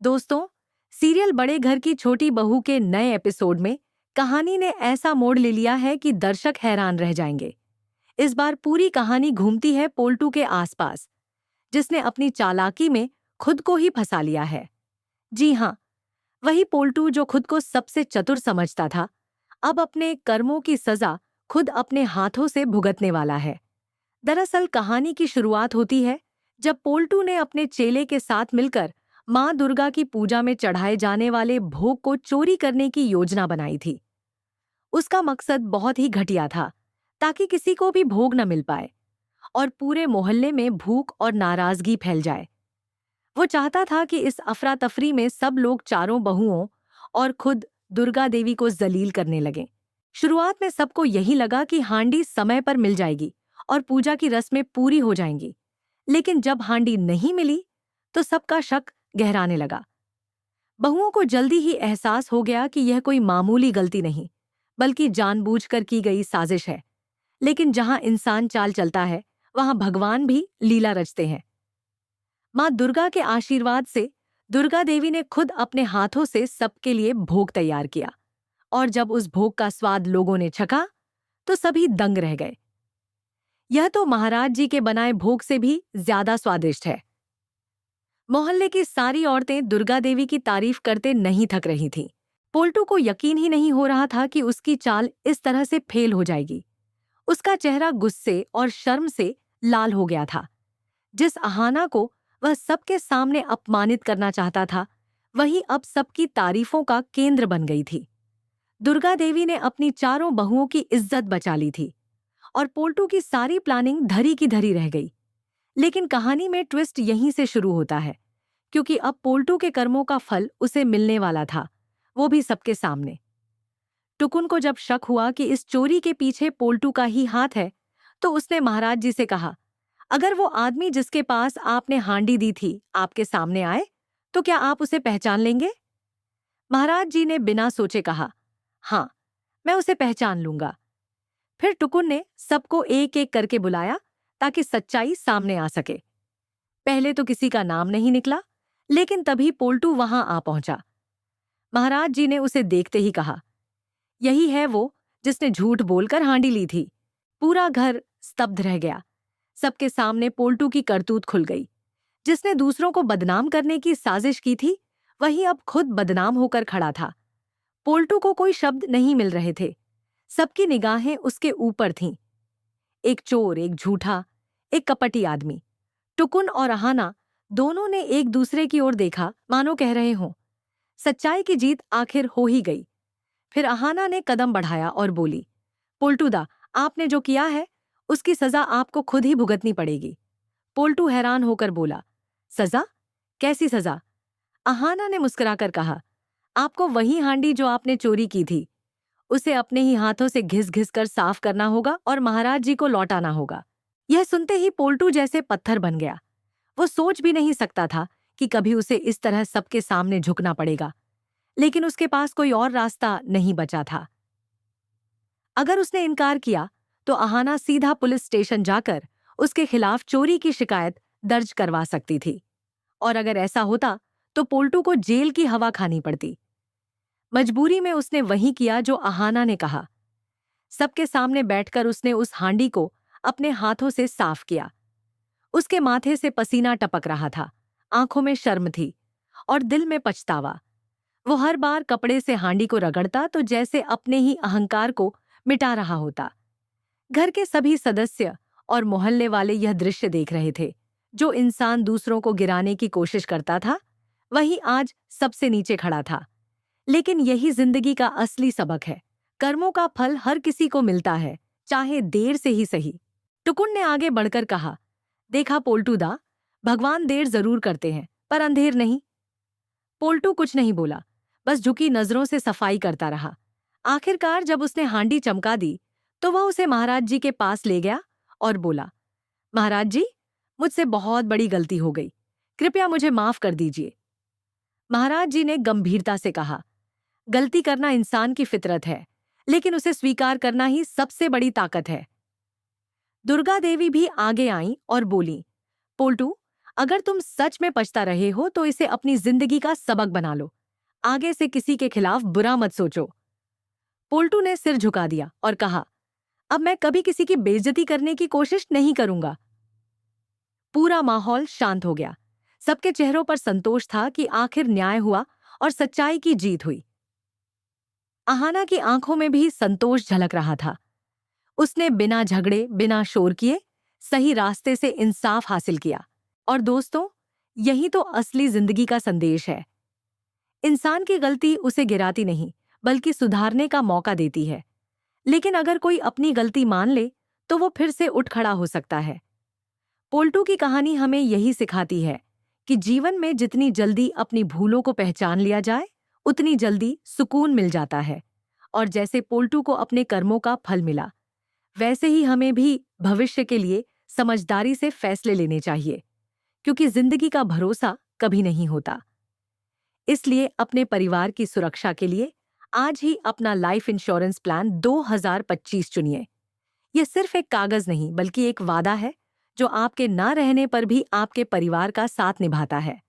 दोस्तों, सीरियल बड़े घर की छोटी बहू के नए एपिसोड में कहानी ने ऐसा मोड़ ले लिया है कि दर्शक हैरान रह जाएंगे। इस बार पूरी कहानी घूमती है पोल्टू के आसपास, जिसने अपनी चालाकी में खुद को ही फंसा लिया है। जी हाँ, वही पोल्टू जो खुद को सबसे चतुर समझता था, अब अपने कर्मों की सजा खुद अपने हाथों से भुगतने वाला है। दरअसल कहानी की शुरुआत होती है जब पोल्टू ने अपने चेले के साथ मिलकर मां दुर्गा की पूजा में चढ़ाए जाने वाले भोग को चोरी करने की योजना बनाई थी। उसका मकसद बहुत ही घटिया था, ताकि किसी को भी भोग न मिल पाए और पूरे मोहल्ले में भूख और नाराजगी फैल जाए। वो चाहता था कि इस अफरा तफरी में सब लोग चारों बहुओं और खुद दुर्गा देवी को जलील करने लगें। शुरुआत में सबको यही लगा कि हांडी समय पर मिल जाएगी और पूजा की रस्में पूरी हो जाएंगी, लेकिन जब हांडी नहीं मिली तो सबका शक गहराने लगा। बहुओं को जल्दी ही एहसास हो गया कि यह कोई मामूली गलती नहीं, बल्कि जानबूझकर की गई साजिश है। लेकिन जहां इंसान चाल चलता है, वहां भगवान भी लीला रचते हैं। मां दुर्गा के आशीर्वाद से दुर्गा देवी ने खुद अपने हाथों से सबके लिए भोग तैयार किया, और जब उस भोग का स्वाद लोगों ने चखा तो सभी दंग रह गए। यह तो महाराज जी के बनाए भोग से भी ज्यादा स्वादिष्ट है। मोहल्ले की सारी औरतें दुर्गा देवी की तारीफ करते नहीं थक रही थीं। पोल्टू को यकीन ही नहीं हो रहा था कि उसकी चाल इस तरह से फेल हो जाएगी। उसका चेहरा गुस्से और शर्म से लाल हो गया था। जिस अहाना को वह सबके सामने अपमानित करना चाहता था, वही अब सबकी तारीफों का केंद्र बन गई थी। दुर्गा देवी ने अपनी चारों बहुओं की इज्जत बचा ली थी और पोल्टू की सारी प्लानिंग धरी की धरी रह गई। लेकिन कहानी में ट्विस्ट यहीं से शुरू होता है, क्योंकि अब पोल्टू के कर्मों का फल उसे मिलने वाला था, वो भी सबके सामने। टुकुन को जब शक हुआ कि इस चोरी के पीछे पोल्टू का ही हाथ है, तो उसने महाराज जी से कहा, अगर वो आदमी जिसके पास आपने हांडी दी थी आपके सामने आए, तो क्या आप उसे पहचान लेंगे? महाराज जी ने बिना सोचे कहा, हाँ, मैं उसे पहचान लूंगा। फिर टुकुन ने सबको एक एक करके बुलाया, ताकि सच्चाई सामने आ सके। पहले तो किसी का नाम नहीं निकला, लेकिन तभी पोल्टू वहां आ पहुंचा। महाराज जी ने उसे देखते ही कहा, यही है वो जिसने झूठ बोलकर हांडी ली थी। पूरा घर स्तब्ध रह गया। सबके सामने पोल्टू की करतूत खुल गई। जिसने दूसरों को बदनाम करने की साजिश की थी, वही अब खुद बदनाम होकर खड़ा था। पोल्टू को कोई शब्द नहीं मिल रहे थे। सबकी निगाहें उसके ऊपर थीं। एक चोर, एक झूठा, एक कपटी आदमी। टुकुन और अहाना दोनों ने एक दूसरे की ओर देखा, मानो कह रहे हों, सच्चाई की जीत आखिर हो ही गई। फिर अहाना ने कदम बढ़ाया और बोली, पोल्टूदा, आपने जो किया है उसकी सजा आपको खुद ही भुगतनी पड़ेगी। पोल्टू हैरान होकर बोला, सजा? कैसी सजा? अहाना ने मुस्कुराकर कहा, आपको वही हांडी जो आपने चोरी की थी, उसे अपने ही हाथों से घिस घिस कर साफ करना होगा और महाराज जी को लौटाना होगा। यह सुनते ही पोल्टू जैसे पत्थर बन गया। वो सोच भी नहीं सकता था कि कभी उसे इस तरह सबके सामने झुकना पड़ेगा, लेकिन उसके पास कोई और रास्ता नहीं बचा था। अगर उसने इनकार किया तो अहाना सीधा पुलिस स्टेशन जाकर उसके खिलाफ चोरी की शिकायत दर्ज करवा सकती थी, और अगर ऐसा होता तो पोल्टू को जेल की हवा खानी पड़ती। मजबूरी में उसने वही किया जो अहाना ने कहा। सबके सामने बैठकर उसने उस हांडी को अपने हाथों से साफ किया। उसके माथे से पसीना टपक रहा था, आंखों में शर्म थी और दिल में पछतावा। वो हर बार कपड़े से हांडी को रगड़ता तो जैसे अपने ही अहंकार को मिटा रहा होता। घर के सभी सदस्य और मोहल्ले वाले यह दृश्य देख रहे थे। जो इंसान दूसरों को गिराने की कोशिश करता था, वही आज सबसे नीचे खड़ा था। लेकिन यही जिंदगी का असली सबक है। कर्मों का फल हर किसी को मिलता है, चाहे देर से ही सही। टुकुन ने आगे बढ़कर कहा, देखा पोल्टूदा, भगवान देर जरूर करते हैं, पर अंधेर नहीं। पोल्टू कुछ नहीं बोला, बस झुकी नजरों से सफाई करता रहा। आखिरकार जब उसने हांडी चमका दी, तो वह उसे महाराज जी के पास ले गया और बोला, महाराज जी, मुझसे बहुत बड़ी गलती हो गई, कृपया मुझे माफ कर दीजिए। महाराज जी ने गंभीरता से कहा, गलती करना इंसान की फितरत है, लेकिन उसे स्वीकार करना ही सबसे बड़ी ताकत है। दुर्गा देवी भी आगे आईं और बोली, पोल्टू, अगर तुम सच में पछता रहे हो तो इसे अपनी जिंदगी का सबक बना लो। आगे से किसी के खिलाफ बुरा मत सोचो। पोल्टू ने सिर झुका दिया और कहा, अब मैं कभी किसी की बेइज्जती करने की कोशिश नहीं करूंगा। पूरा माहौल शांत हो गया। सबके चेहरों पर संतोष था कि आखिर न्याय हुआ और सच्चाई की जीत हुई। अहाना की आंखों में भी संतोष झलक रहा था। उसने बिना झगड़े, बिना शोर किए सही रास्ते से इंसाफ हासिल किया। और दोस्तों, यही तो असली जिंदगी का संदेश है। इंसान की गलती उसे गिराती नहीं, बल्कि सुधारने का मौका देती है। लेकिन अगर कोई अपनी गलती मान ले, तो वो फिर से उठ खड़ा हो सकता है। पोल्टू की कहानी हमें यही सिखाती है कि जीवन में जितनी जल्दी अपनी भूलों को पहचान लिया जाए, उतनी जल्दी सुकून मिल जाता है। और जैसे पोल्टू को अपने कर्मों का फल मिला, वैसे ही हमें भी भविष्य के लिए समझदारी से फैसले लेने चाहिए, क्योंकि जिंदगी का भरोसा कभी नहीं होता। इसलिए अपने परिवार की सुरक्षा के लिए आज ही अपना लाइफ इंश्योरेंस प्लान 2025 चुनिए। यह सिर्फ एक कागज नहीं, बल्कि एक वादा है जो आपके ना रहने पर भी आपके परिवार का साथ निभाता है।